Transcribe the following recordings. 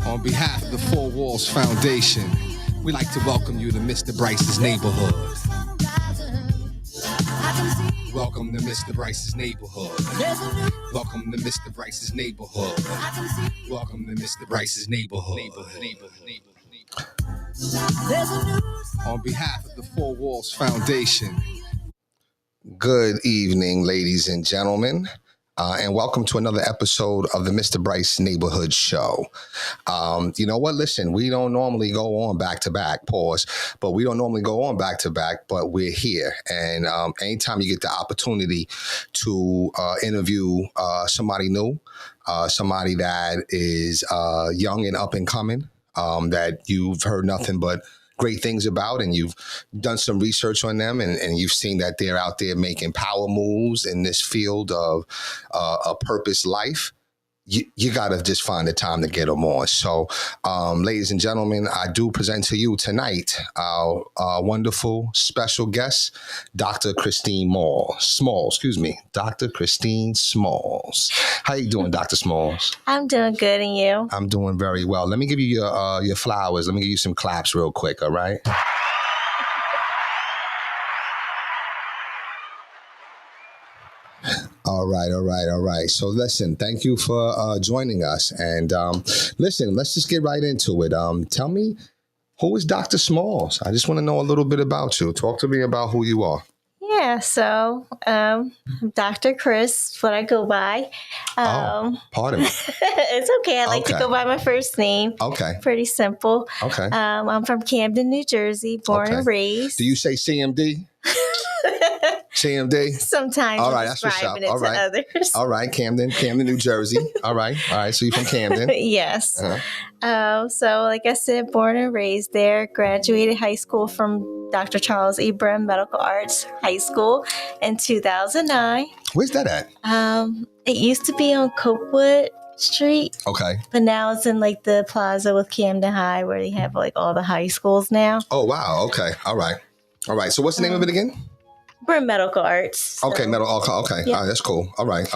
On behalf of the Four Walls Foundation, we'd like to welcome you to Mr. Brice's neighborhood. Welcome to Mr. Brice's neighborhood. Welcome to Mr. Brice's neighborhood. Welcome to Mr. Brice's neighborhood. On behalf of the Four Walls Foundation. Good evening, ladies and gentlemen. And welcome to another episode of the Mr. Brice Neighborhood Show. You know what? Listen, we don't normally go on back to back, but we don't normally go on back to back, but we're here. And anytime you get the opportunity to interview somebody new, somebody that is young and up and coming, that you've heard nothing but great things about, and you've done some research on them, and you've seen that they're out there making power moves in this field of a purpose life, you got to just find the time to get them on. So, ladies and gentlemen, I do present to you tonight our wonderful special guest, Dr. Kristine Dr. Kristine Smalls. How you doing, Dr. Smalls? I'm doing good, and you? I'm doing very well. Let me give you your flowers. Let me give you some claps real quick, all right? All right. So listen, thank you for joining us. And listen, let's just get right into it. Tell me, who is Dr. Smalls? I just want to know a little bit about you. Talk to me about who you are. Yeah, so Dr. Chris, what I go by. Pardon me. It's okay. I like to go by my first name. Okay. Pretty simple. Okay. I'm from Camden, New Jersey, born and raised. Do you say CMD? CMD? Sometimes. All right, that's what's up. All right. Others. All right, Camden, New Jersey. All right. So you're from Camden. Yes. So like I said, born and raised there, graduated high school from Dr. Charles Ibram Medical Arts High School in 2009. Where's that at? It used to be on Copewood Street. Okay. But now it's in like the plaza with Camden High where they have like all the high schools now. Oh, wow. Okay. All right. So what's the name of it again? We're medical arts. So. Okay, okay. Yep. All right, that's cool. All right.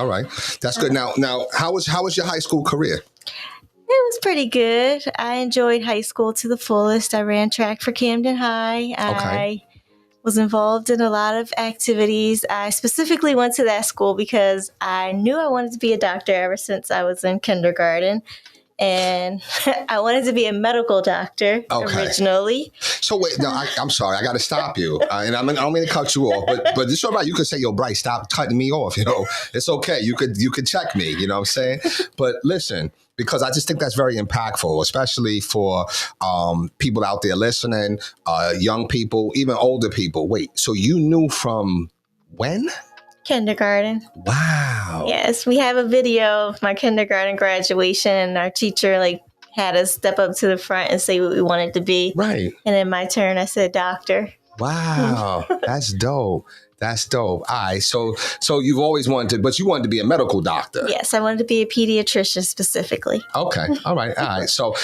That's good. Now, how was your high school career? It was pretty good. I enjoyed high school to the fullest. I ran track for Camden High. Okay. I was involved in a lot of activities. I specifically went to that school because I knew I wanted to be a doctor ever since I was in kindergarten. And I wanted to be a medical doctor originally. So wait, no, I'm sorry. I got to stop you. And I don't mean to cut you off, but it's all right. You could say, yo, Brice, stop cutting me off. You know, it's okay. You could check me. You know what I'm saying? But listen, because I just think that's very impactful, especially for people out there listening, young people, even older people. Wait, so you knew from when? Kindergarten. Wow. Yes, we have a video of my kindergarten graduation, and our teacher had us step up to the front and say what we wanted to be. Right. And then my turn, I said doctor. Wow, that's dope. All right, so you've always but you wanted to be a medical doctor. Yes, I wanted to be a pediatrician specifically. Okay, all right. So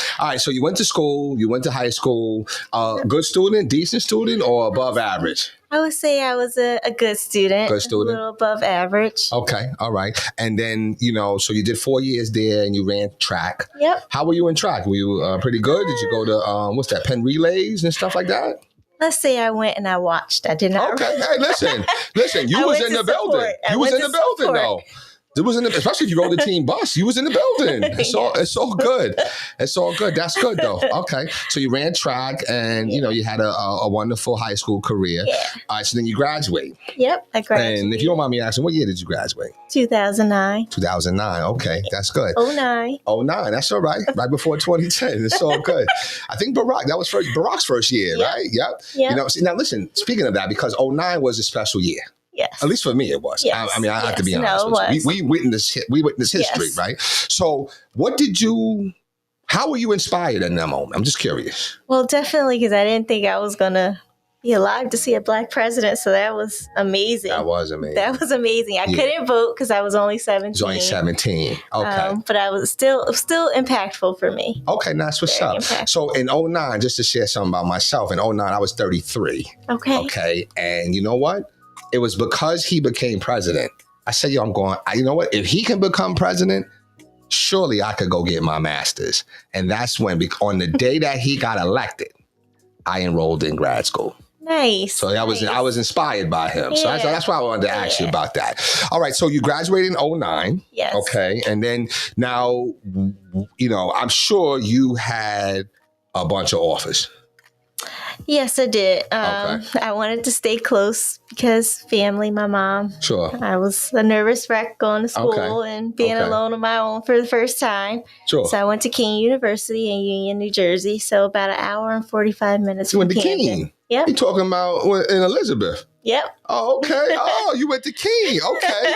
you went to school, you went to high school. Good student, decent student, or above average? I would say I was a good student. Good student. A little above average. Okay, all right. And then, so you did 4 years there and you ran track. Yep. How were you in track? Were you pretty good? Did you go to, Penn Relays and stuff like that? Let's say I went and I watched. I did not. Okay, hey, listen. You was in the building. You was in the building, though. It was especially if you rode the team bus, you was in the building. It's all good. It's all good. That's good though. Okay. So you ran track and you had a wonderful high school career. Yeah. All right. So then you graduate. Yep. I graduated. And if you don't mind me asking, what year did you graduate? 2009. 2009. Okay. That's good. 09. That's all right. Right before 2010. It's all good. I think that was Barack's first year, right? Yep. Now listen, speaking of that, because 09 was a special year. Yes. At least for me, it was. Yes. I have to be honest with you. We witnessed history, yes. Right? So how were you inspired in that moment? I'm just curious. Well, definitely because I didn't think I was going to be alive to see a black president. So that was amazing. That was amazing. I couldn't vote because I was only 17. You was only 17. Okay. But I was still impactful for me. Okay, that's what's up. Impactful. So in 09, just to share something about myself, in 09, I was 33. Okay. Okay. And you know what? It was because he became president. I said, you know what? If he can become president, surely I could go get my master's. And that's when, on the day that he got elected, I enrolled in grad school. Nice. So I was inspired by him. Yeah. So that's why I wanted to ask you about that. All right. So you graduated in 2009. Yes. Okay. And then now, I'm sure you had a bunch of offers. Yes, I did. Okay. I wanted to stay close because family, my mom. Sure. I was a nervous wreck going to school and being alone on my own for the first time. Sure. So I went to Keene University in Union, New Jersey. So about an hour and 45 minutes You from went to Camden. Keene? Yep. You talking about in Elizabeth? Yep. Oh, okay. Oh, you went to Keene. Okay.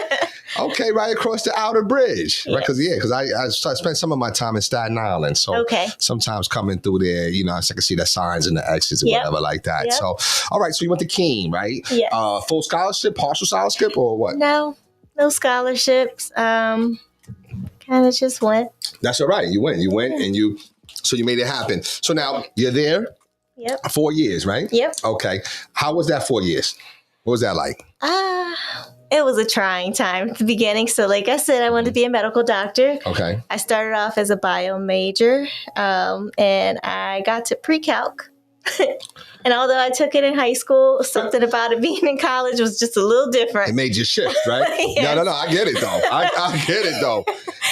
Okay, right across the outer bridge. Right, because I spent some of my time in Staten Island. So sometimes coming through there, I can see the signs and the exits and whatever like that. Yep. So, all right. So you went to Keene, right? Yes. Full scholarship, partial scholarship, or what? No scholarships. Kind of just went. That's all right. You went and so you made it happen. So now you're there. Yep. 4 years, right? Yep. Okay. How was that 4 years? What was that like? It was a trying time at the beginning. So like I said, I wanted to be a medical doctor. Okay. I started off as a bio major, and I got to pre-calc. And although I took it in high school, something about it being in college was just a little different. It made you shift, right? Yes. No. I get it, though. I get it, though.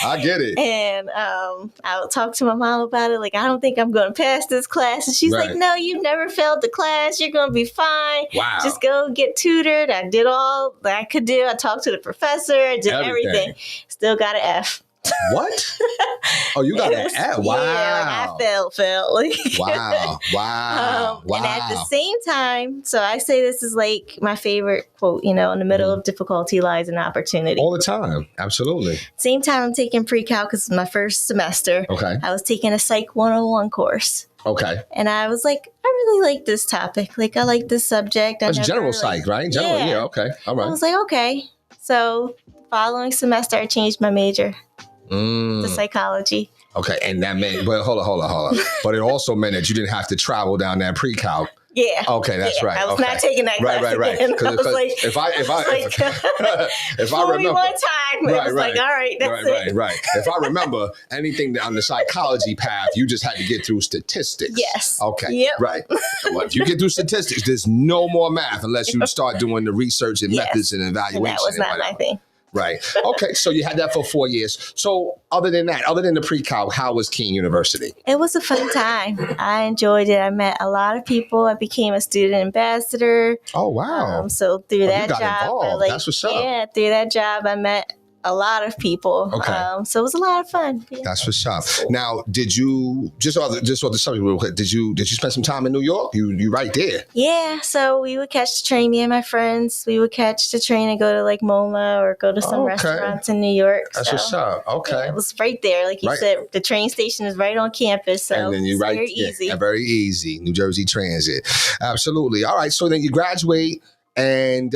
I get it. And I would talk to my mom about it. Like, I don't think I'm going to pass this class. And she's like, no, you've never failed the class. You're going to be fine. Wow. Just go get tutored. I did all that I could do. I talked to the professor. I did everything. Still got an F. What? Oh, you got an F? Wow. Yeah, like I failed. Wow. And at the same time, so I say this is like my favorite quote, in the middle of difficulty lies an opportunity. All the time. Absolutely. Same time I'm taking pre-calc because it's my first semester. Okay. I was taking a Psych 101 course. Okay. And I was like, I really like this topic. Like, I like this subject. That's general psych, right? General, yeah. Okay. All right. I was like, okay. So following semester, I changed my major to psychology. Okay. And that meant, well, hold on. But it also meant that you didn't have to travel down that pre-calc. Yeah. Okay, that's right. I was not taking that class right. Because like, if I remember one time, it was like, all right, that's it. Right. If I remember anything on the psychology path, you just had to get through statistics. Yes. Okay. Yep. Right. Well, if you get through statistics, there's no more math unless you start doing the research and methods and evaluation. And that was not my thing. Right. Okay. So you had that for 4 years. So other than the pre-calc, how was Keene University? It was a fun time. I enjoyed it. I met a lot of people. I became a student ambassador. Oh, wow. So through that you got job, involved. That's what's up. Yeah, through that job, I met a lot of people. Okay. So it was a lot of fun. Yeah. That's what's up. Now, did you just on the subject real quick? Did you spend some time in New York? You right there? Yeah. So we would catch the train. Me and my friends, we would catch the train and go to like MoMA or go to some restaurants in New York. That's what's up. Okay. Yeah, it was right there, like you said. The train station is right on campus, so and then you very easy. Yeah, very easy. New Jersey Transit. Absolutely. All right. So then you graduate. And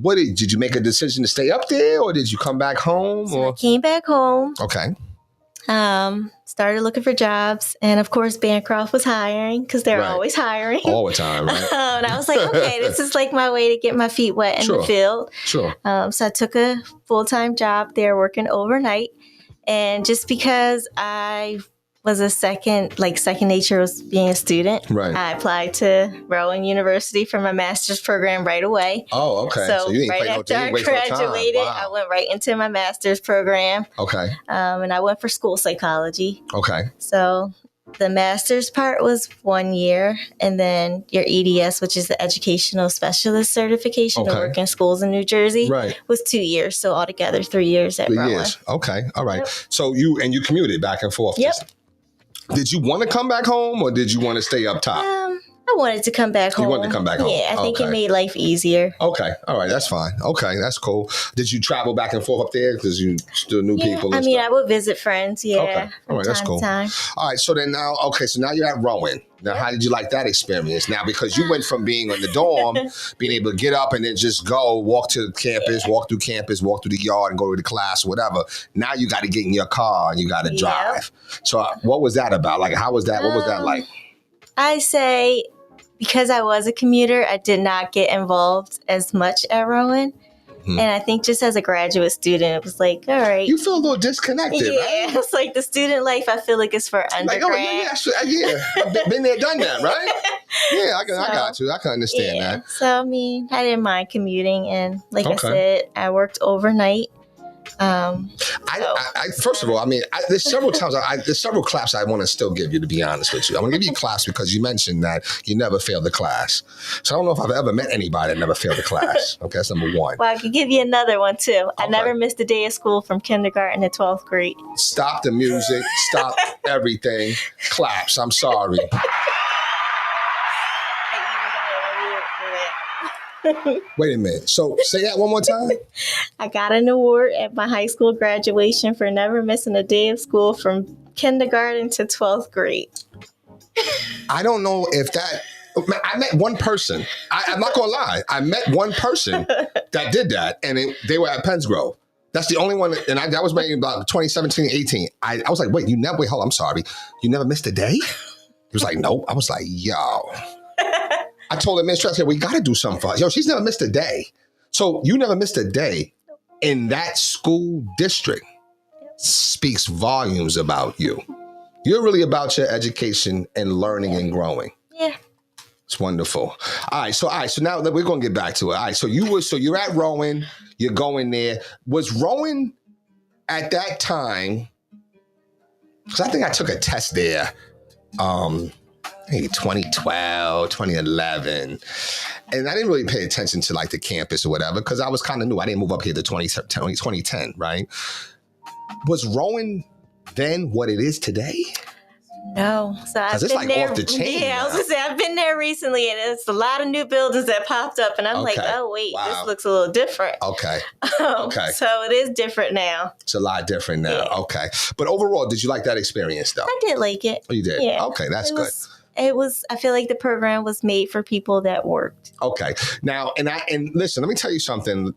what did you make a decision to stay up there, or did you come back home? So I came back home. Okay. Started looking for jobs, and of course, Bancroft was hiring because they're always hiring all the time. Right? And I was like, okay, this is like my way to get my feet wet in the field. Sure. So I took a full-time job there, working overnight, and just because I was second nature was being a student. Right. I applied to Rowan University for my master's program right away. Oh, okay. So you right after I graduated, I went right into my master's program. Okay. And I went for school psychology. Okay. So the master's part was 1 year, and then your EDS, which is the educational specialist certification to work in schools in New Jersey, was 2 years. So altogether 3 years at Rowan. 3 years. Okay. All right. Yep. So you commuted back and forth. Yep. Did you want to come back home, or did you want to stay up top? I wanted to come back home. You wanted to come back home? Yeah, I think it made life easier. Okay. All right. That's fine. Okay. That's cool. Did you travel back and forth up there because you still knew people? And I would visit friends. Yeah. Okay. All right. That's cool. All right. So then now, so now you're at Rowan. Now, how did you like that experience? Now, because you went from being in the dorm, being able to get up and then just go, walk to campus, walk through the yard and go to the class or whatever. Now you got to get in your car and you got to drive. So what was that about? Like, how was that? What was that like? I say, because I was a commuter, I did not get involved as much at Rowan. And I think just as a graduate student, it was like, all right. You feel a little disconnected, right? Yeah, it's like the student life, I feel like it's for undergrad. Like, yeah. Been there, done that, right? Yeah, I got you. I can understand that. So, I mean, I didn't mind commuting. And like I said, I worked overnight. First of all, I mean, there's several times, there's several claps I want to still give you, to be honest with you. I'm going to give you claps because you mentioned that you never failed the class. So I don't know if I've ever met anybody that never failed the class. Okay, that's number one. Well, I could give you another one too. I never missed a day of school from kindergarten to 12th grade. Stop the music. Stop everything. Claps. I'm sorry. Wait a minute. So say that one more time. I got an award at my high school graduation for never missing a day of school from kindergarten to 12th grade. I don't know if that... I met one person. I'm not going to lie. I met one person that did that, and they were at Pennsgrove. That's the only one, and that was maybe about 2017, 18. I was like, wait, hold on, I'm sorry. You never missed a day? He was like, nope. I was like, yo... I told the administrator, we got to do something for her. Yo, she's never missed a day. So you never missed a day in that school district. Speaks volumes about you. You're really about your education and learning and growing. Yeah. It's wonderful. All right. So now we're going to get back to it. All right. So you're at Rowan, you're going there. Was Rowan at that time, because I think I took a test there, 2012, 2011. And I didn't really pay attention to like the campus or whatever because I was kind of new. I didn't move up here to 2010, right? Was Rowan then what it is today? No. So I've been there. Off the chain. Yeah, I was going to say, I've been there recently and it's a lot of new buildings that popped up. And I'm like, oh, wait, this looks a little different. Okay. So it is different now. It's a lot different now. Yeah. Okay. But overall, did you like that experience though? I did like it. Oh, you did? Yeah. Okay, that's good. I feel like the program was made for people that worked. Okay. Now, and listen, let me tell you something.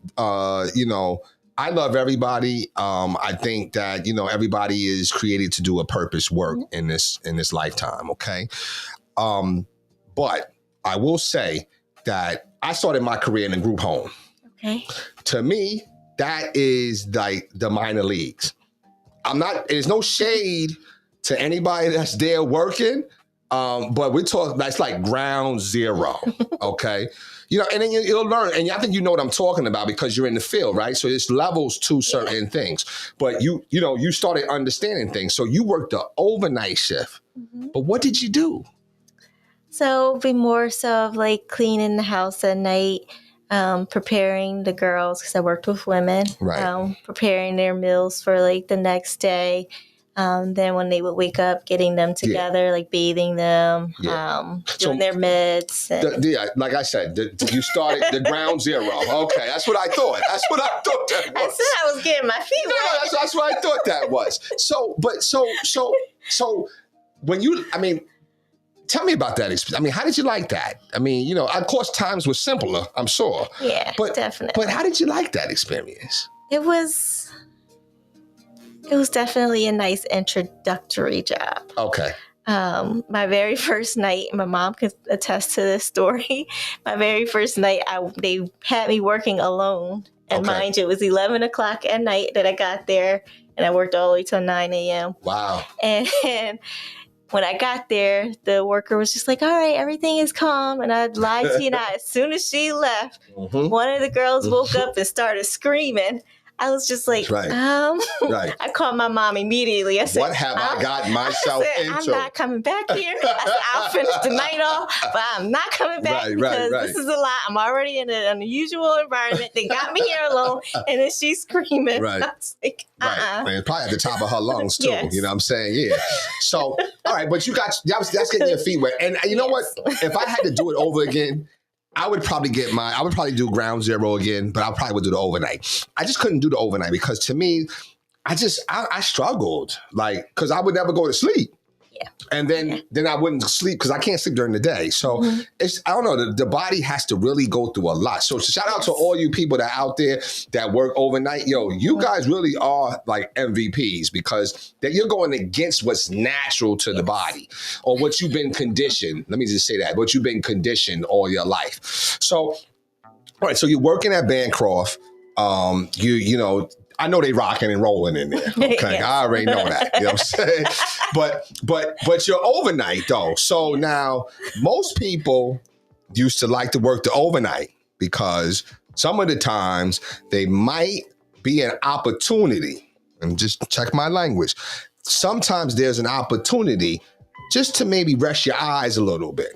I love everybody. I think that, everybody is created to do a purpose work in this lifetime. Okay. But I will say that I started my career in a group home. Okay. To me, that is like the minor leagues. There's no shade to anybody that's there working. But we're talking, that's like ground zero, okay? And then you'll learn, and I think you know what I'm talking about because you're in the field, right? So there's levels to certain things. But you started understanding things. So you worked the overnight shift. Mm-hmm. But what did you do? So it'd be more so of like cleaning the house at night, preparing the girls, because I worked with women, right. Preparing their meals for like the next day. Then when they would wake up, getting them together, like bathing them, doing their meds. Like I said, you started the ground zero. Okay, that's what I thought. That was. I said I was getting my feet wet. No, that's what I thought that was. So when tell me about that experience. How did you like that? Of course, times were simpler, I'm sure. Yeah, definitely. But how did you like that experience? It was definitely a nice introductory job. Okay. My very first night, my mom could attest to this story. My very first night, they had me working alone. And mind you, it was 11 o'clock at night that I got there. And I worked all the way till 9 a.m. Wow. And when I got there, the worker was just like, all right, everything is calm. And I lied to you not. As soon as she left, one of the girls woke up and started screaming. I was just like, right. I called my mom immediately. I said, what have I got myself into? I'm not coming back here. I said, I'll finish the night off, but I'm not coming back because this is a lot. I'm already in an unusual environment. They got me here alone. And then she's screaming. Right. I was like, Right. And probably at the top of her lungs, too. Yes. You know what I'm saying? Yeah. So, all right, but that's getting your feet wet. And you know what? If I had to do it over again, I would probably do ground zero again, but I probably would do the overnight. I just couldn't do the overnight because to me, I struggled, because I would never go to sleep. Yeah. And then I wouldn't sleep because I can't sleep during the day. So I don't know, the body has to really go through a lot. So shout out to all you people that are out there that work overnight. Yo, you guys really are like MVPs because you're going against what's natural to the body or what you've been conditioned. Let me just say that, what you've been conditioned all your life. So, all right, so you're working at Bancroft. you know, I know they rocking and rolling in there. Okay, yes. I already know that. You know what I'm saying? But you're overnight though. So now most people used to like to work the overnight because some of the times they might be an opportunity, and just check my language. Sometimes there's an opportunity just to maybe rest your eyes a little bit.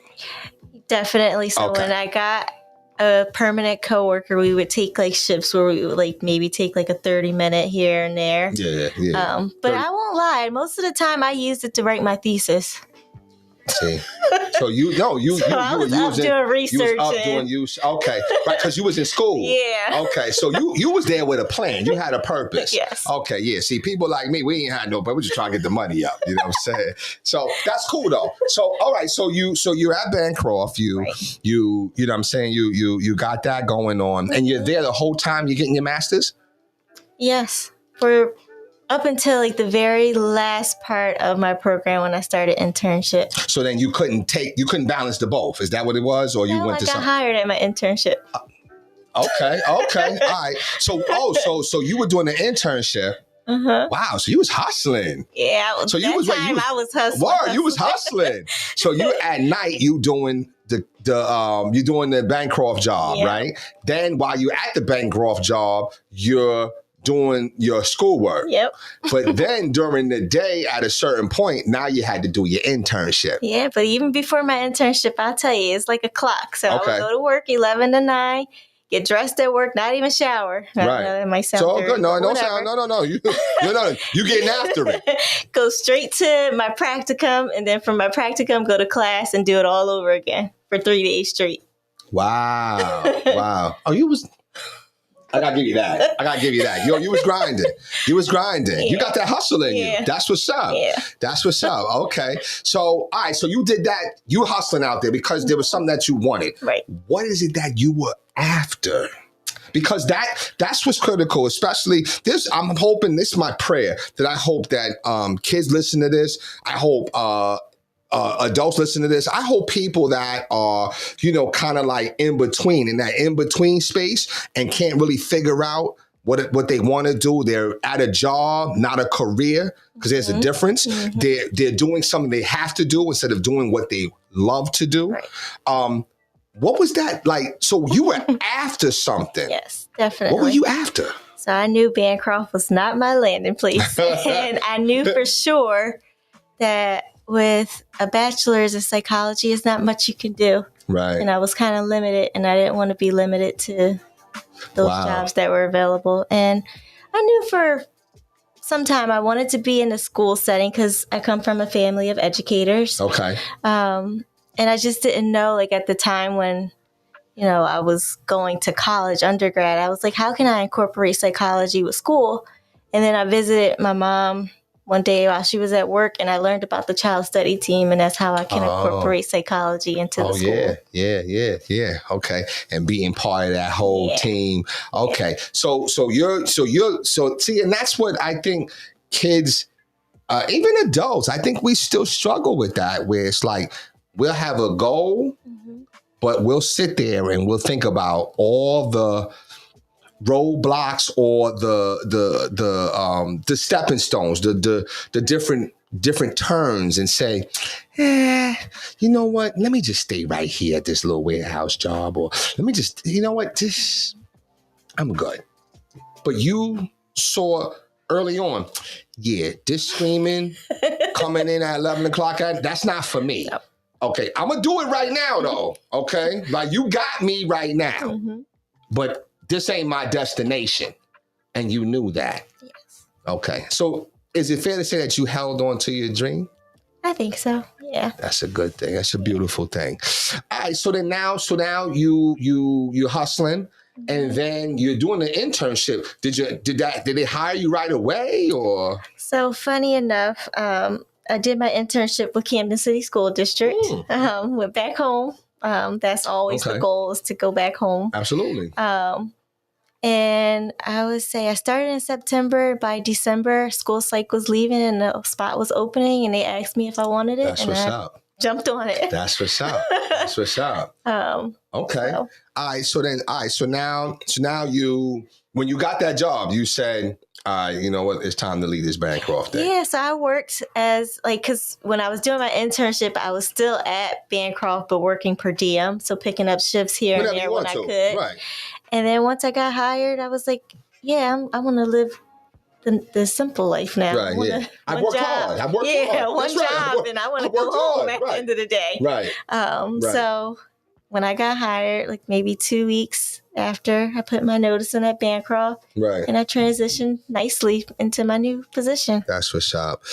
Definitely. So when I got a permanent coworker, we would take like shifts where we would like maybe take like a 30-minute here and there. Yeah. But I won't lie. Most of the time I used it to write my thesis. See, so I was up doing research. Okay, right, because you was in school. Yeah. Okay, so you was there with a plan. You had a purpose. Yes. Okay, yeah. See, people like me, we ain't had no, but we just trying to get the money up. You know what I'm saying? So that's cool though. So all right, so you're at Bancroft. You know what I'm saying? You got that going on, and you're there the whole time. You're getting your master's. Yes, for up until like the very last part of my program when I started internship. So then you couldn't balance the both. Is that what it was? Or you went to something? I got hired at my internship. Okay. All right. So you were doing an internship. Uh-huh. Wow. So you was hustling. Yeah. So I was hustling. Wow, you was hustling. So you at night, you doing you doing the Bancroft job, right? Then while you at the Bancroft job, you're doing your schoolwork. Yep. But then during the day at a certain point, now you had to do your internship. Yeah, but even before my internship, I'll tell you, it's like a clock. So I would go to work 11 to 9, get dressed at work, not even shower. Right. It might sound so dirty, good. No. You getting after it. Go straight to my practicum, and then from my practicum, go to class and do it all over again for 3 days straight. Wow. Oh, I gotta give you that. Yo, you was grinding. Yeah. You got that hustle in you. That's what's up. Yeah. That's what's up. Okay. So, all right. So you did that. You hustling out there because there was something that you wanted. Right. What is it that you were after? Because that's what's critical, especially this. I'm hoping, this is my prayer, that I hope that kids listen to this. I hope adults listen to this. I hope people that are, kind of like in between space and can't really figure out what they want to do. They're at a job, not a career, because there's a difference. Mm-hmm. They're doing something they have to do instead of doing what they love to do. Right. What was that like? So you were after something. Yes, definitely. What were you after? So I knew Bancroft was not my landing place. And I knew for sure that with a bachelor's in psychology, it's not much you can do. Right. And I was kind of limited, and I didn't want to be limited to those jobs that were available. And I knew for some time I wanted to be in a school setting because I come from a family of educators. Okay. And I just didn't know, like at the time when, I was going to college, undergrad, I was like, how can I incorporate psychology with school? And then I visited my mom one day while she was at work, and I learned about the child study team, and that's how I can incorporate psychology into the school. Yeah. Okay. And being part of that whole team. Okay. So see, and that's what I think kids, even adults, I think we still struggle with that, where it's like, we'll have a goal, but we'll sit there and we'll think about all the roadblocks or the stepping stones, the different turns, and say, you know what? Let me just stay right here at this little warehouse job, or let me just, I'm good. But you saw early on, this screaming coming in at 11 o'clock, that's not for me. No. Okay, I'm gonna do it right now though. Okay, like you got me right now, but this ain't my destination, and you knew that. Yes. Okay, so is it fair to say that you held on to your dream? I think so. Yeah. That's a good thing. That's a beautiful thing. All right, so now you're hustling, and then you're doing an internship. Did they hire you right away, or? So funny enough, I did my internship with Camden City School District. Went back home. That's always the goal, is to go back home. Absolutely. And I would say I started in September. By December, school psych was leaving and the spot was opening, and they asked me if I wanted it. That's what's up. jumped on it. That's what's up. That's what's up. Okay. So. All right. So now you, when you got that job, you said, you know what, it's time to leave this Bancroft thing. Yeah, so I worked as, because when I was doing my internship, I was still at Bancroft, but working per diem. So picking up shifts here Whenever and there when I could. Right. And then once I got hired, I was like, yeah, I want to live the simple life now. Right, yeah. I worked hard. One That's job, right. and I want to go home at the end of the day. Right. So when I got hired, like maybe 2 weeks after I put my notice in at Bancroft, and I transitioned nicely into my new position. That's what's up.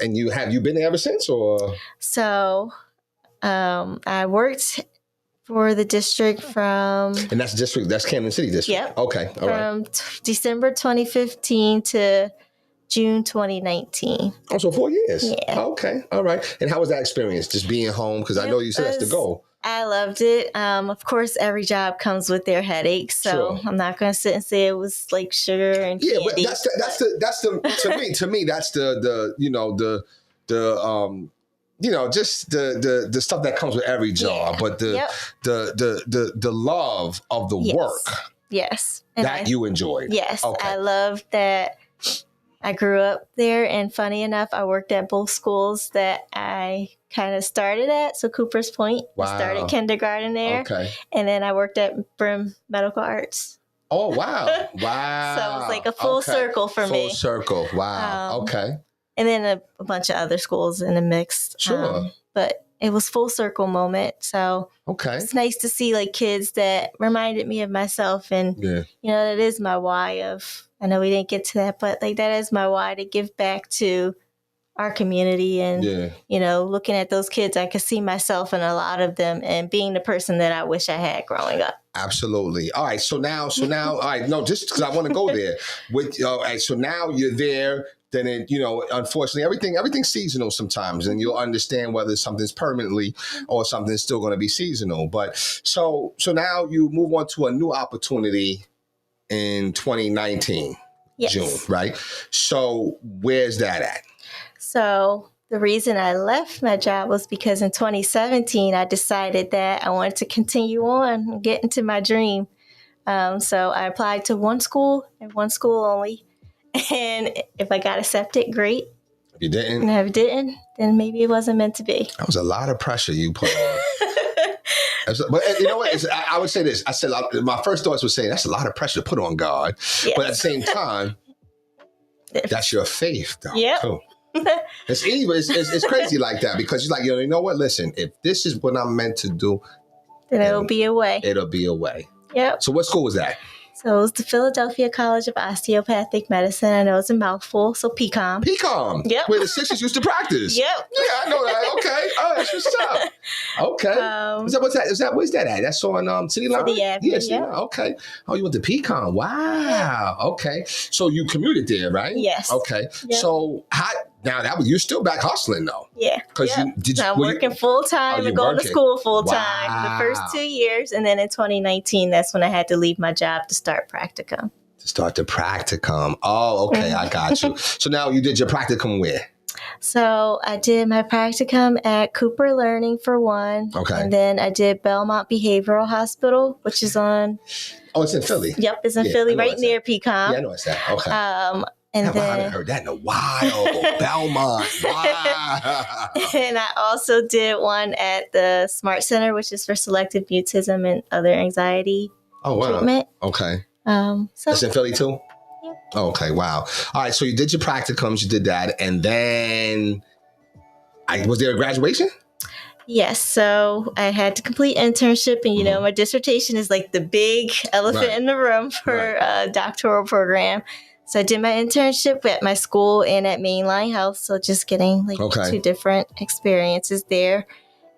And you been there ever since, or? So I worked for the district from... And that's Camden City District? Yep. Okay, all right. From December 2015 to June 2019. Oh, so 4 years. Yeah. Okay, all right. And how was that experience, just being home? Because I know you said that's the goal. I loved it. Of course, every job comes with their headaches, so I'm not going to sit and say it was like sugar and candy. Yeah, but that's the to me that's the just the stuff that comes with every job, but the love of the work. Yes. And you enjoyed. Yes. Okay. I loved that. I grew up there, and funny enough, I worked at both schools that I kind of started at. So Cooper's Point, I started kindergarten there. Okay. And then I worked at Brim Medical Arts. Oh, wow. Wow. So it was like a full circle for me. Full circle. Wow. Okay. And then a bunch of other schools in the mix. Sure. But it was full circle moment. So it's nice to see like kids that reminded me of myself. And, that is my why of, I know we didn't get to that, but like that is my why, to give back to our community. And, looking at those kids, I could see myself in a lot of them and being the person that I wish I had growing up. Absolutely. All right. So now, all right. No, just because I want to go there. All right. So now you're there. Then unfortunately, everything's seasonal sometimes, and you'll understand whether something's permanently or something's still going to be seasonal. But so now you move on to a new opportunity in 2019, June, right? So where's that at? So the reason I left my job was because in 2017, I decided that I wanted to continue on and get into my dream. So I applied to one school and one school only. And if I got accepted, great. If you didn't? And if I didn't, then maybe it wasn't meant to be. That was a lot of pressure you put on. But you know what? I would say this. I said, my first thoughts were saying, that's a lot of pressure to put on God. Yes. But at the same time, that's your faith, though, too. It's evil. It's crazy like that, because you're like, you know what? Listen, if this is what I'm meant to do, then it'll be a way. It'll be a way. Yep. So what school was that? So it was the Philadelphia College of Osteopathic Medicine. I know it's a mouthful. So PCOM. PCOM. Yep. Where the Sixers used to practice. Yep. Yeah, I know that. Okay. Oh, that's what's up. Okay. Where's that at? That's on City Line? City Avenue. Yeah, City Line. Okay. Oh, you went to PCOM. Wow. Okay. So you commuted there, right? Yes. Okay. Yep. So you're still back hustling though. Yeah. Because I'm working full time and going to school full time the first 2 years, and then in 2019, that's when I had to leave my job to start practicum. Oh, okay. I got you. So now you did your practicum where? So I did my practicum at Cooper Learning for one. Okay. And then I did Belmont Behavioral Hospital, which is on... Oh, it's in Philly. Yep, it's in Philly, right near PCOM. Yeah, I know it's that. Okay. I haven't heard that in a while. Belmont. Wow. And I also did one at the Smart Center, which is for selective mutism and other anxiety treatment. Okay. So it's in Philly too? Yep. Oh, okay, wow. All right, so you did your practicums, you did that, and then was there a graduation? Yes, so I had to complete internship, and my dissertation is like the big elephant in the room for a doctoral program. So I did my internship at my school and at Mainline Health, so just getting two different experiences there.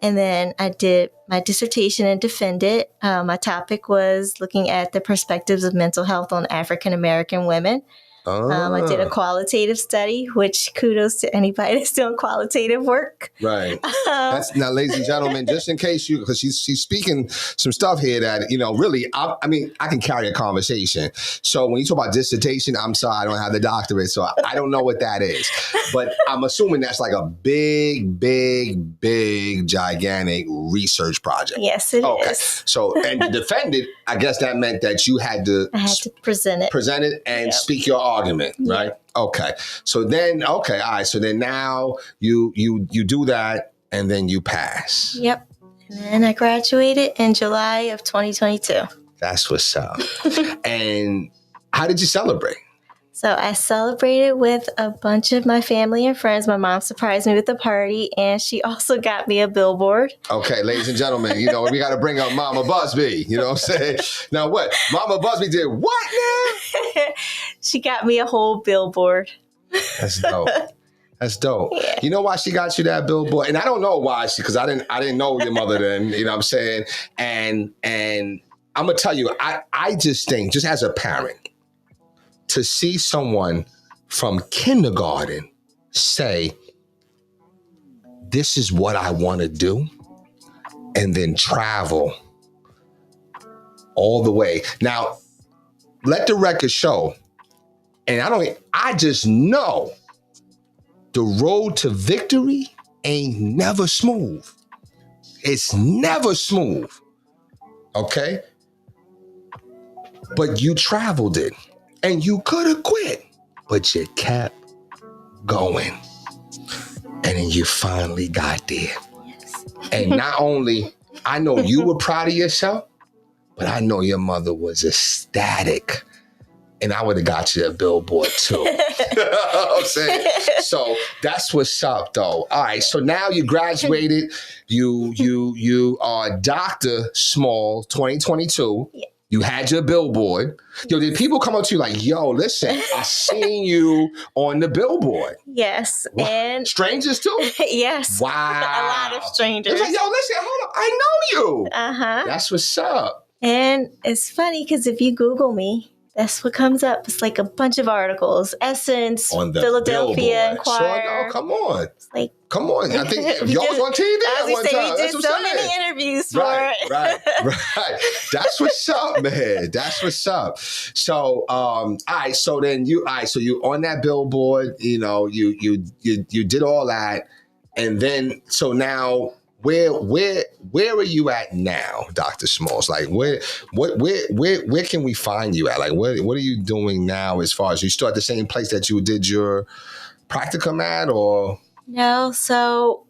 And then I did my dissertation and defended. My topic was looking at the perspectives of mental health on African American women. I did a qualitative study, which kudos to anybody that's doing qualitative work. Right. That's now, ladies and gentlemen, just in case because she's speaking some stuff here that, really, I can carry a conversation. So when you talk about dissertation, I'm sorry, I don't have the doctorate, so I don't know what that is. But I'm assuming that's like a big, gigantic research project. Yes, it is. So, and to defend it, I guess that meant that you had to... I had to present it and speak your argument, right? Okay. So then, all right. So then now you do that and then you pass. Yep. And then I graduated in July of 2022. That's what's up. And how did you celebrate? So I celebrated with a bunch of my family and friends. My mom surprised me with a party, and she also got me a billboard. Okay, ladies and gentlemen, we got to bring up Mama Busby. You know what I'm saying? Now what? Mama Busby did what now? She got me a whole billboard. That's dope. That's dope. Yeah. You know why she got you that billboard? And I don't know why because I didn't know your mother then, you know what I'm saying? And I'm going to tell you, I just think, just as a parent, to see someone from kindergarten say, this is what I want to do, and then travel all the way. Now, let the record show, and I just know the road to victory ain't never smooth. It's never smooth. Okay? But you traveled it. And you could have quit, but you kept going. And then you finally got there. Yes. And not only, I know you were proud of yourself, but I know your mother was ecstatic. And I would have got you a billboard too. You know what I'm saying? So that's what's up though. All right, so now you graduated. You are Dr. Small 2022. Yeah. You had your billboard. Yo, did people come up to you like, yo, listen, I seen you on the billboard? Yes. What? And strangers too? Yes. Wow. A lot of strangers. It's like, yo, listen, hold up. I know you. Uh-huh. That's what's up. And it's funny because if you Google me, that's what comes up. It's like a bunch of articles. Essence, on the Philadelphia Inquirer. So, come on. Like, come on. I think y'all was on TV at one time. We did so many interviews for it. Right. That's what's up, man. That's what's up. So, all right. So then you on that billboard, you did all that. And then, so now, where are you at now, Dr. Smalls? Like where can we find you at? Like what are you doing now as far as you still at the same place that you did your practicum at or? No, so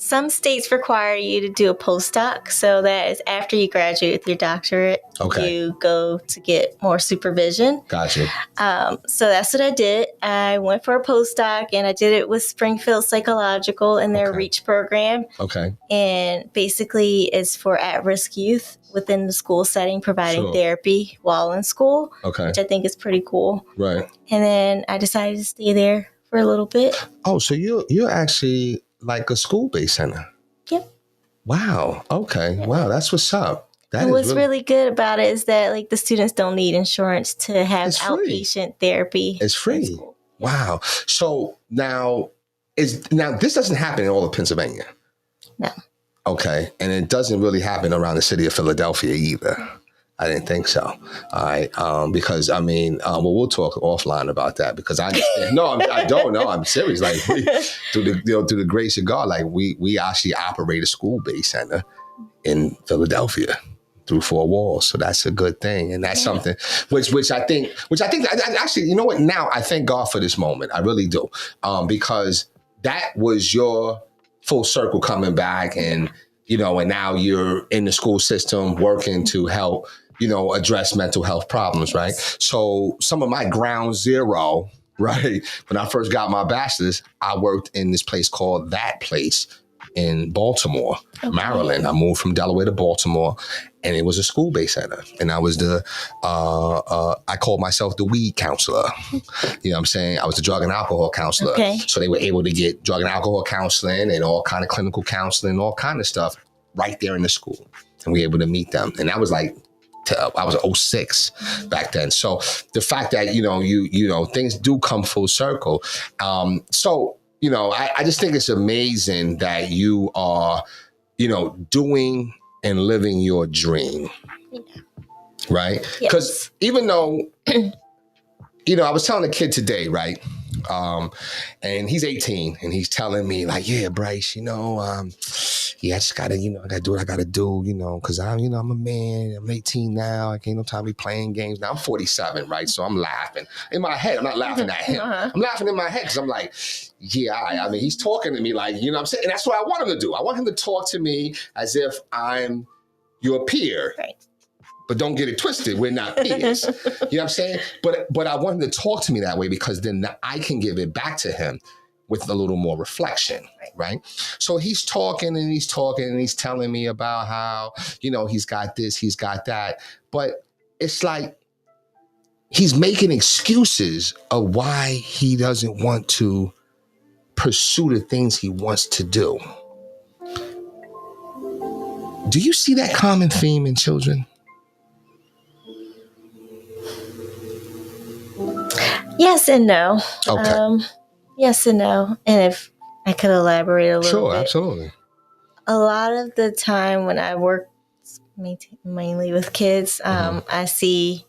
some states require you to do a postdoc. So that is after you graduate with your doctorate, you go to get more supervision. Gotcha. So that's what I did. I went for a postdoc and I did it with Springfield Psychological in their REACH program. Okay. And basically it's for at-risk youth within the school setting, providing therapy while in school, which I think is pretty cool. Right. And then I decided to stay there for a little bit. Oh, so you're actually like a school-based center. Yep. Wow. Okay. Yep. Wow. That's what's up. And what's really good about it is that like the students don't need insurance to have outpatient therapy. It's free. Wow. So now this doesn't happen in all of Pennsylvania. No. Okay. And it doesn't really happen around the city of Philadelphia either. I didn't think so. All right. Because we'll talk offline about that because I don't know. I'm serious. Like through the grace of God, like we actually operate a school-based center in Philadelphia through 4 walls. So that's a good thing. And that's something which I think actually, you know what? Now I thank God for this moment. I really do. Because that was your full circle coming back and now you're in the school system working to help address mental health problems, right? So some of my ground zero, right? When I first got my bachelor's, I worked in this place called That Place in Baltimore, Maryland. I moved from Delaware to Baltimore, and it was a school-based center. And I was I called myself the weed counselor. You know what I'm saying? I was the drug and alcohol counselor. Okay. So they were able to get drug and alcohol counseling and all kind of clinical counseling, all kind of stuff right there in the school. And we were able to meet them. And that was like I was 06 back then. So the fact that, things do come full circle. So, I just think it's amazing that you are, doing and living your dream. Yeah. Right? Because even though, I was telling a kid today, right? And he's 18 and he's telling me like, yeah, Brice, I just gotta, I gotta do what I gotta do, cause I'm a man, I'm 18 now, I ain't no time to be playing games. Now I'm 47, right? So I'm laughing. In my head, I'm not laughing at him. I'm laughing in my head because I'm like, yeah, I mean, he's talking to me like, what I'm saying? And that's what I want him to do. I want him to talk to me as if I'm your peer. Right. But don't get it twisted. We're not peers. You know what I'm saying? But I want him to talk to me that way because then I can give it back to him with a little more reflection, right? So he's talking and he's telling me about how, he's got this, he's got that. But it's like he's making excuses of why he doesn't want to pursue the things he wants to do. Do you see that common theme in children? Yes and no. Okay. Yes and no. And if I could elaborate a little bit. Sure, absolutely. A lot of the time when I work mainly with kids, I see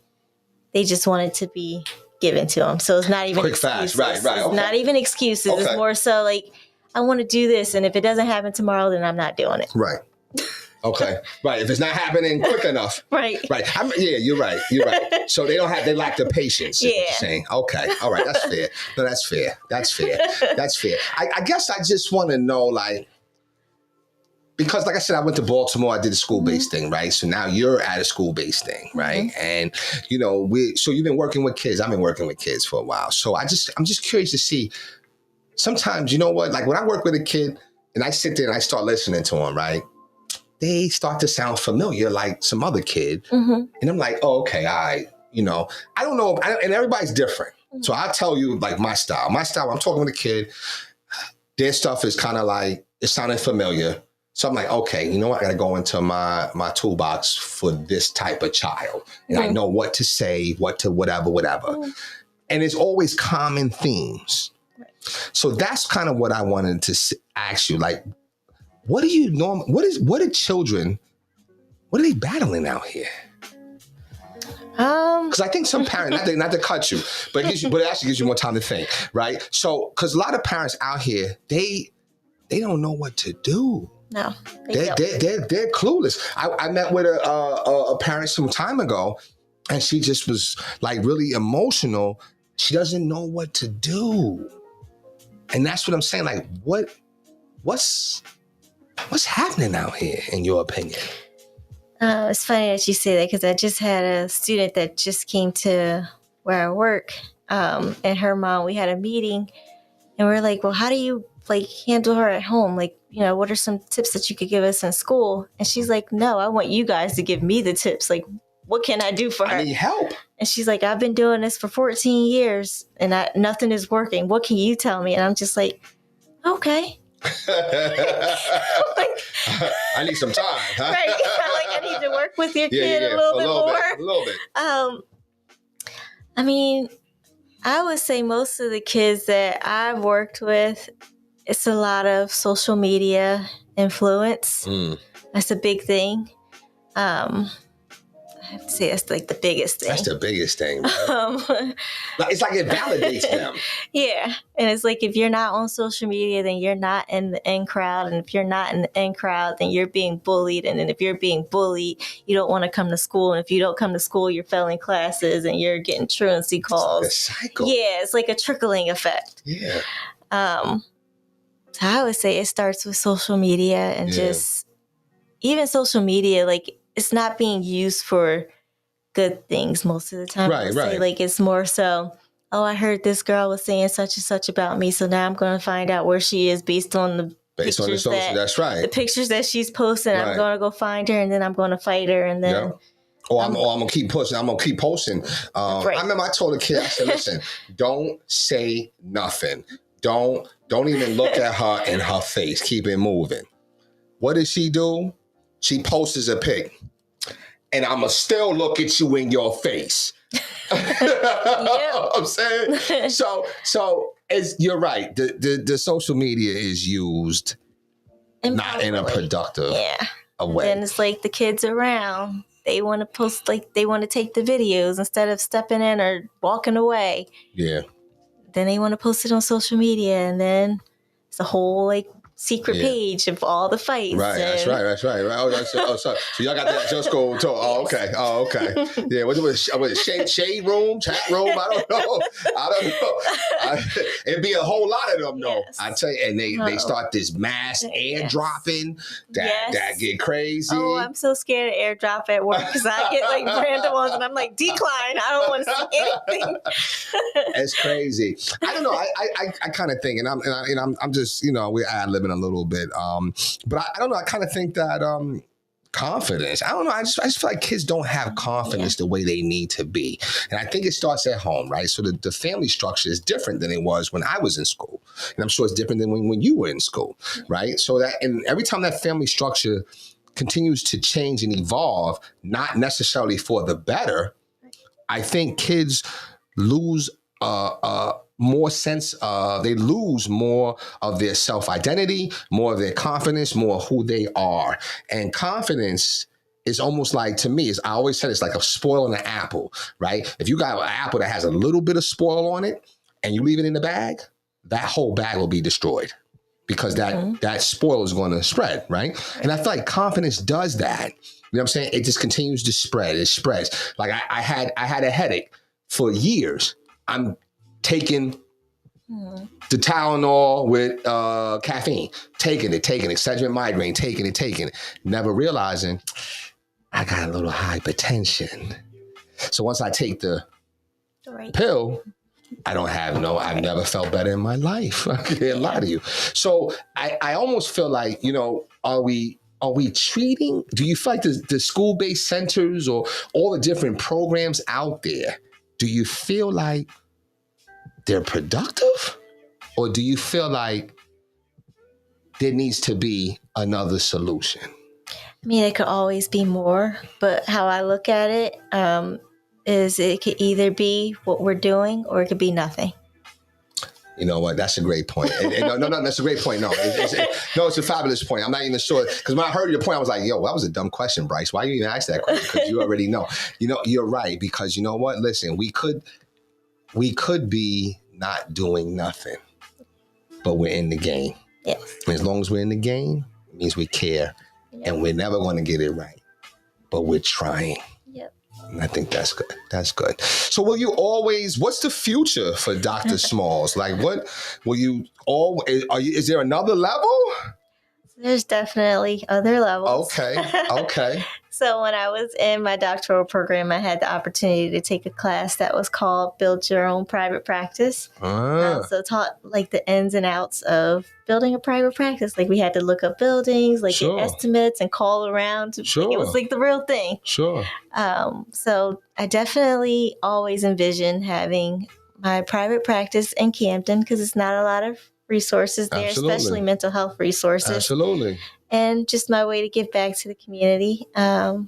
they just want it to be given to them. So it's not even quick, excuses. Fast, right. It's not even excuses. Okay. It's more so like, I want to do this. And if it doesn't happen tomorrow, then I'm not doing it. Right. Okay. Right. If it's not happening quick enough. Right. Right. You're right. So they lack the patience. Yeah. You're saying. Okay. All right. That's fair. No, that's fair. I guess I just want to know, like, because like I said, I went to Baltimore, I did a school-based thing, right? So now you're at a school-based thing, right? And, so you've been working with kids. I've been working with kids for a while. So I'm just curious to see, sometimes, like when I work with a kid and I sit there and I start listening to them, right? They start to sound familiar like some other kid. And I'm like, oh, okay, I don't know. And everybody's different. So I'll tell you like my style, I'm talking with a kid, their stuff is kind of like, it sounded familiar. So I'm like, okay, I got to go into my toolbox for this type of child. And I know what to say, what to whatever. And it's always common themes. So that's kind of what I wanted to ask you. Like, what are children, what are they battling out here? Because I think some parents, not to cut you, but it actually gives you more time to think, right? So, because a lot of parents out here, they don't know what to do. No, they're clueless. I met with a parent some time ago, and she just was like really emotional. She doesn't know what to do, and that's what I'm saying. Like, what's happening out here, in your opinion? It's funny that you say that because I just had a student that just came to where I work, and her mom. We had a meeting, and we're like, "Well, how do you handle her at home? What are some tips that you could give us in school?" And she's like, "No, I want you guys to give me the tips. Like, what can I do for her? I need help." And she's like, "I've been doing this for 14 years and nothing is working. What can you tell me?" And I'm just like, okay. I need some time. Huh? Right. I need to work with your kid a little bit more. A little bit. I mean, I would say most of the kids that I've worked with, it's a lot of social media influence. That's a big thing. I have to say that's like the biggest thing. That's the biggest thing. It's like it validates them. Yeah. And it's like if you're not on social media, then you're not in the in crowd. And if you're not in the in crowd, then you're being bullied. And then if you're being bullied, you don't want to come to school. And if you don't come to school, you're failing classes and you're getting truancy calls. It's like a cycle. Yeah. It's like a trickling effect. Yeah. So I would say it starts with social media and just even social media, like it's not being used for good things most of the time. Right. Like it's more so, oh, I heard this girl was saying such and such about me, so now I'm going to find out where she is based on the pictures that's right. The pictures that she's posting. Right. I'm going to go find her, and then I'm going to fight her, and then. I'm going to keep pushing. I'm going to keep posting. I remember I told a kid, I said, listen, don't say nothing. Don't even look at her in her face. Keep it moving. What did she do? She posts a pic. and I'ma still look at you in your face. I'm saying? So as you're right, the social media is used not in a productive way. And it's like the kids around, they want to post, like they want to take the videos instead of stepping in or walking away. Yeah. Then they want to post it on social media, and then it's a whole like secret page of all the fights. Right, that's right. Oh, sorry. So y'all got that just go talk. Oh, okay. Yeah, what was it? Shade room, chat room? I don't know. It'd be a whole lot of them, though. I tell you, and they start this mass airdropping that get crazy. Oh, I'm so scared to airdrop at work because I get like random ones, and I'm like, decline. I don't want to see anything. It's crazy. I don't know. I kind of think, and I'm just, we're ad-libbing a little bit. But I don't know. I kind of think that confidence. I don't know. I just feel like kids don't have confidence the way they need to be. And I think it starts at home, right? So the family structure is different than it was when I was in school. And I'm sure it's different than when you were in school, right? So that, and every time that family structure continues to change and evolve, not necessarily for the better, I think kids lose more sense, they lose more of their self-identity, more of their confidence, more of who they are. And confidence is almost like, to me, I always said it's like a spoil in an apple, right? If you got an apple that has a little bit of spoil on it and you leave it in the bag, that whole bag will be destroyed because that spoil is going to spread, right? And I feel like confidence does that. You know what I'm saying? It just continues to spread. It spreads. Like I had a headache for years. I'm taking the Tylenol with caffeine, taking it, Sedgwick migraine, taking it, never realizing I got a little hypertension. So once I take the pill, I've never felt better in my life. I can't lie to you. So I almost feel like, are we treating, do you feel like the school-based centers or all the different programs out there, do you feel like they're productive? Or do you feel like there needs to be another solution? I mean, it could always be more, but how I look at it is it could either be what we're doing or it could be nothing. You know what? That's a great point. No, that's a great point. No, it's a fabulous point. I'm not even sure. Because when I heard your point, I was like, yo, that was a dumb question, Brice. Why you even ask that question? Because you already know. You're right. Because you know what? Listen, we could be not doing nothing, but we're in the game. Yes. And as long as we're in the game, it means we care. Yep. And we're never going to get it right, but we're trying. Yep. And I think that's good. That's good. So what's the future for Dr. Smalls? Like, what will you is there another level? There's definitely other levels. Okay. So when I was in my doctoral program, I had the opportunity to take a class that was called Build Your Own Private Practice. So taught like the ins and outs of building a private practice. Like we had to look up buildings, like get estimates and call around. It was like the real thing. Sure. So I definitely always envision having my private practice in Camden because it's not a lot of resources there, especially mental health resources. Absolutely. And just my way to give back to the community. So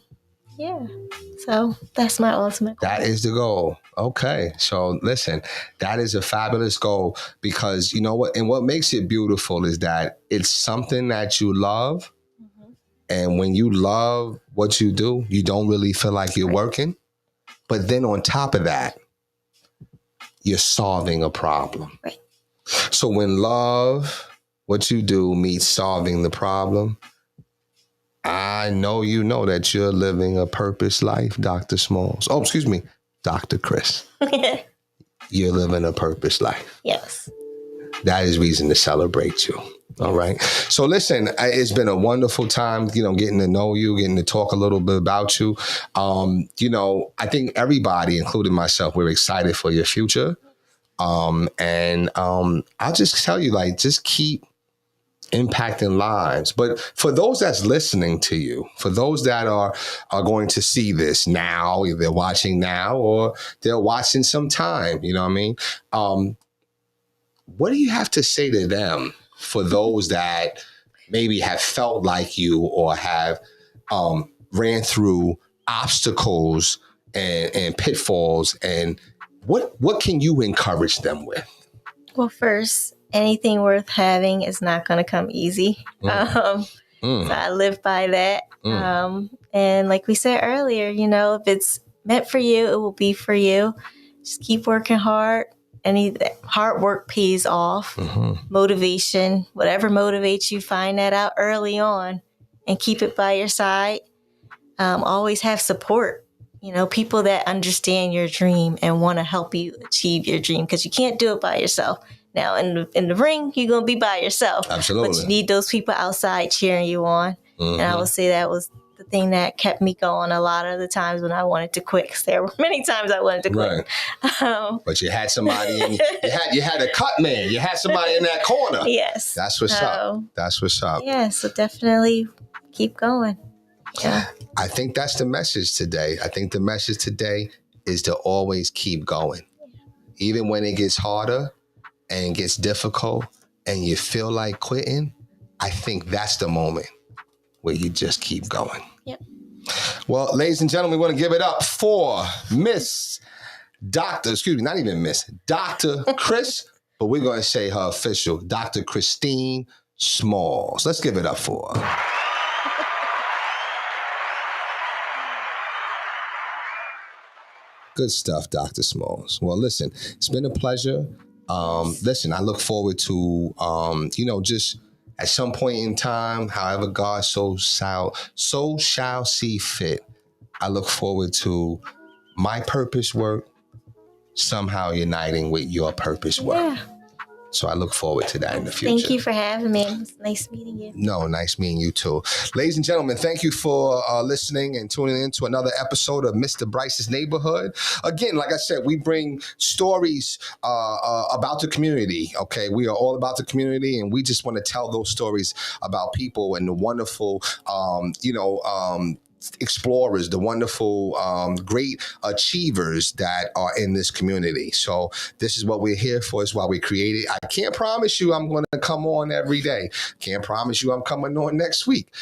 that's my ultimate goal. That is the goal. Okay. So listen, that is a fabulous goal because you know what? And what makes it beautiful is that it's something that you love. Mm-hmm. And when you love what you do, you don't really feel like you're working. But then on top of that, you're solving a problem. Right. So when love, what you do, meets solving the problem, I know you know that you're living a purpose life, Dr. Smalls. Oh, excuse me, Dr. Chris. You're living a purpose life. Yes. That is reason to celebrate you. All right. So listen, it's been a wonderful time, getting to know you, getting to talk a little bit about you. I think everybody, including myself, we're excited for your future. I'll just tell you, just keep impacting lives. But for those that's listening to you, for those that are going to see this now, either they're watching now or they're watching sometime, you know what I mean? What do you have to say to them for those that maybe have felt like you or have ran through obstacles and pitfalls, and what can you encourage them with? Well, first, anything worth having is not going to come easy. So I live by that. And like we said earlier, if it's meant for you, it will be for you. Just keep working hard. Any hard work pays off. Motivation, whatever motivates you, find that out early on and keep it by your side. Always have support. People that understand your dream and want to help you achieve your dream, because you can't do it by yourself. Now, in the ring, you're going to be by yourself. Absolutely. But you need those people outside cheering you on. And I would say that was the thing that kept me going a lot of the times when I wanted to quit. 'Cause there were many times I wanted to quit. Right. But you had somebody, you had a cut man. You had somebody in that corner. Yes. That's what's up. That's what's up. Yeah, so definitely keep going. Yeah. I think that's the message today. I think the message today is to always keep going. Even when it gets harder and gets difficult and you feel like quitting, I think that's the moment where you just keep going. Yep. Well, ladies and gentlemen, we want to give it up for Dr. Chris, but we're going to say her official, Dr. Kristine Smalls. Let's give it up for her. Good stuff, Dr. Smalls. Well, listen, it's been a pleasure. Listen, I look forward to, just at some point in time, however God so shall see fit, I look forward to my purpose work somehow uniting with your purpose work. Yeah. So I look forward to that in the future. Thank you for having me. It was nice meeting you. No, nice meeting you too. Ladies and gentlemen, thank you for listening and tuning in to another episode of Mr. Brice's Neighborhood. Again, like I said, we bring stories about the community, okay? We are all about the community, and we just want to tell those stories about people and the wonderful, explorers, the wonderful, great achievers that are in this community. So this is what we're here for. It's why we created. I can't promise you I'm going to come on every day. Can't promise you I'm coming on next week.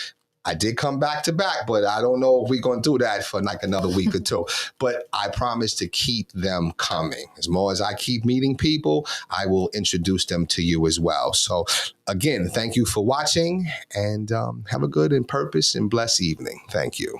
I did come back to back, but I don't know if we're going to do that for like another week or two. But I promise to keep them coming. As more as I keep meeting people, I will introduce them to you as well. So again, thank you for watching, and have a good and purpose and blessed evening. Thank you.